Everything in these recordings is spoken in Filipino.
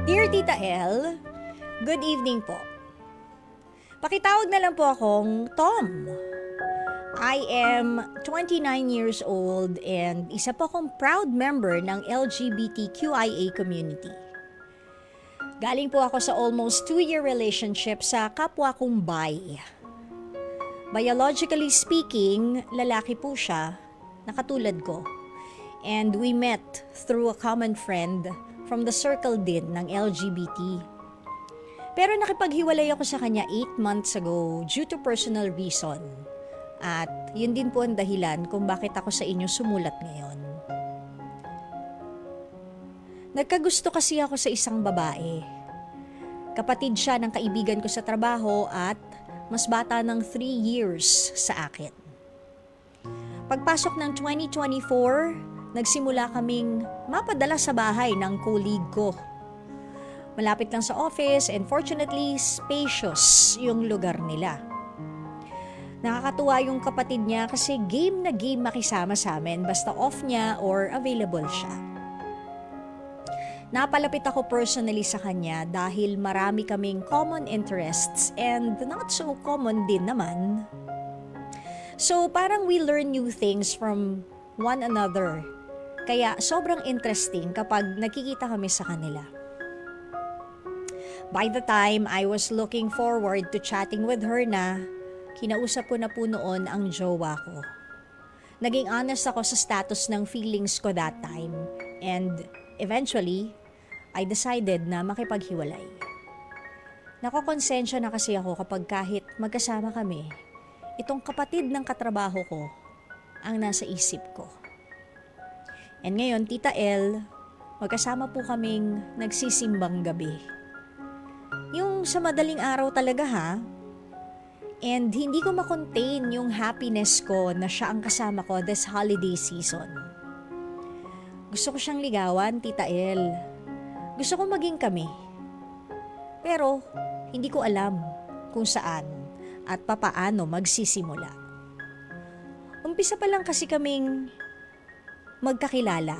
Dear Tita L, good evening po. Pakitawag na lang po akong Tom. I am 29 years old and isa po akong proud member ng LGBTQIA community. Galing po ako sa almost 2-year relationship sa kapwa kong bi. Biologically speaking, lalaki po siya, nakatulad ko. And we met through a common friend from the circle din ng LGBT. Pero nakipaghiwalay ako sa kanya 8 months ago due to personal reason. At yun din po ang dahilan kung bakit ako sa inyo sumulat ngayon. Nagkagusto kasi ako sa isang babae. Kapatid siya ng kaibigan ko sa trabaho at mas bata ng 3 years sa akin. Pagpasok ng 2024, nagsimula kaming mapadala sa bahay ng colleague ko. Malapit lang sa office and fortunately spacious yung lugar nila. Nakakatuwa yung kapatid niya kasi game na game makisama sa amin basta off niya or available siya. Napalapit ako personally sa kanya dahil marami kaming common interests and not so common din naman. So parang we learn new things from one another. Kaya sobrang interesting kapag nakikita kami sa kanila. By the time I was looking forward to chatting with her na, kinausap ko na po noon ang jowa ko. Naging honest ako sa status ng feelings ko that time and eventually, I decided na makipaghiwalay. Nakokonsensya na kasi ako kapag kahit magkasama kami, itong kapatid ng katrabaho ko ang nasa isip ko. And ngayon, Tita L, magkasama po kaming nagsisimbang gabi. Yung sa madaling araw talaga ha. And hindi ko makontain yung happiness ko na siya ang kasama ko this holiday season. Gusto ko siyang ligawan, Tita L. Gusto ko maging kami. Pero hindi ko alam kung saan at papaano magsisimula. Umpisa pa lang kasi kaming magkakilala.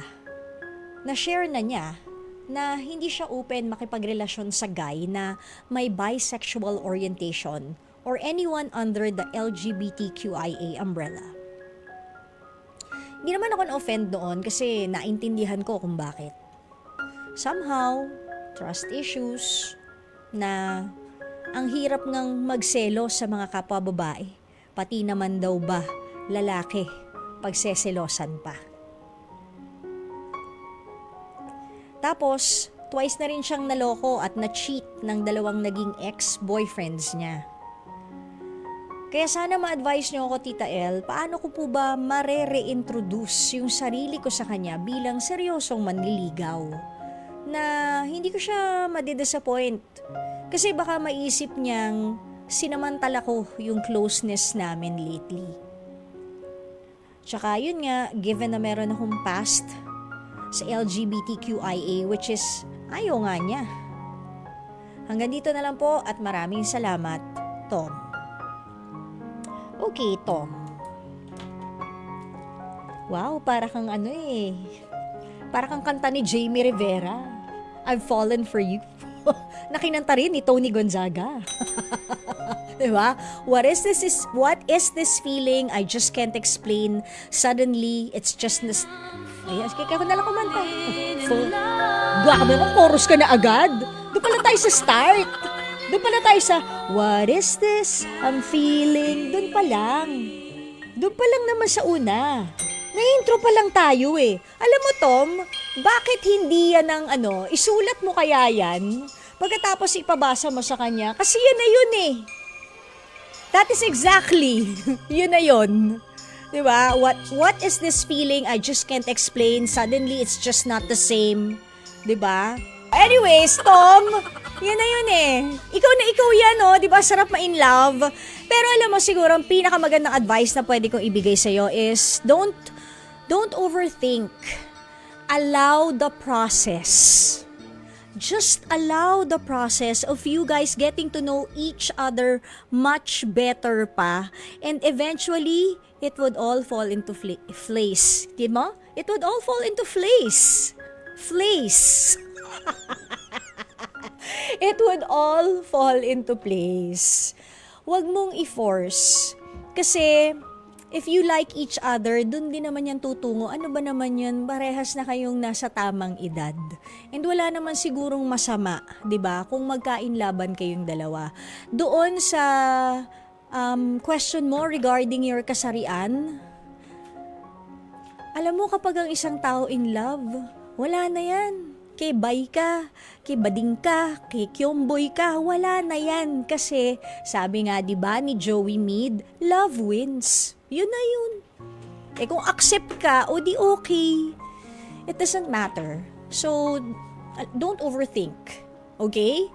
Na-share na niya na hindi siya open makipagrelasyon sa guy na may bisexual orientation or anyone under the LGBTQIA umbrella. Hindi naman ako na-offend doon kasi naintindihan ko kung bakit. Somehow, trust issues na ang hirap ngang magselo sa mga kapwa babae, pati naman daw ba lalaki pagseselosan pa. Tapos, twice na rin siyang naloko at na-cheat ng 2 naging ex-boyfriends niya. Kaya sana ma-advise niyo ako, Tita L, paano ko po ba mare-reintroduce yung sarili ko sa kanya bilang seryosong manliligaw? Na hindi ko siya madidisappoint. Kasi baka maisip niyang sinamantala ko yung closeness namin lately. Tsaka yun nga, given na meron akong past sa LGBTQIA which is ayaw nga niya. Hanggang dito na lang po at maraming salamat, Tom. Okay, Tom. Wow, para kang para kang kanta ni Jamie Rivera. I've fallen for you. Nakinanta rin ni Tony Gonzaga. Diba? What is this feeling I just can't explain? Suddenly, it's just Ayan, kaya ko nalang kumanta. Grabe mo, chorus ka na agad. Doon pala tayo sa start. Doon pala tayo sa, what is this I'm feeling? Doon pa lang. Doon pa lang naman sa una. Na-intro pa lang tayo eh. Alam mo, Tom, bakit hindi yan ang isulat mo kaya yan? Pagkatapos ipabasa mo sa kanya, kasi yan na yun eh. That is exactly, yun na yun. Diba? What is this feeling I just can't explain? Suddenly, it's just not the same. Diba? Anyways, Tom, yun na yun eh. Ikaw na ikaw yan, oh. Diba? Sarap ma-in love. Pero alam mo, siguro, ang pinakamagandang advice na pwede kong ibigay sa'yo is don't overthink. Allow the process. Just allow the process of you guys getting to know each other much better pa. And eventually, it would all fall into place. Di mo? It would all fall into place. Place. It would all fall into place. Huwag mong i-force. Kasi, if you like each other, dun din naman yan tutungo. Ano ba naman yun? Parehas na kayong nasa tamang edad. And wala naman sigurong masama, 'di ba? Kung magkainlaban kayong dalawa. Doon sa question mo regarding your kasarian, alam mo kapag ang isang tao in love, wala na yan. Kay bay ka, kay bading ka, kay kyomboy ka, wala na yan. Kasi sabi nga 'di ba ni Joey Mead, love wins. Yun na yun. Eh kung accept ka, o di okay. It doesn't matter. So, don't overthink. Okay?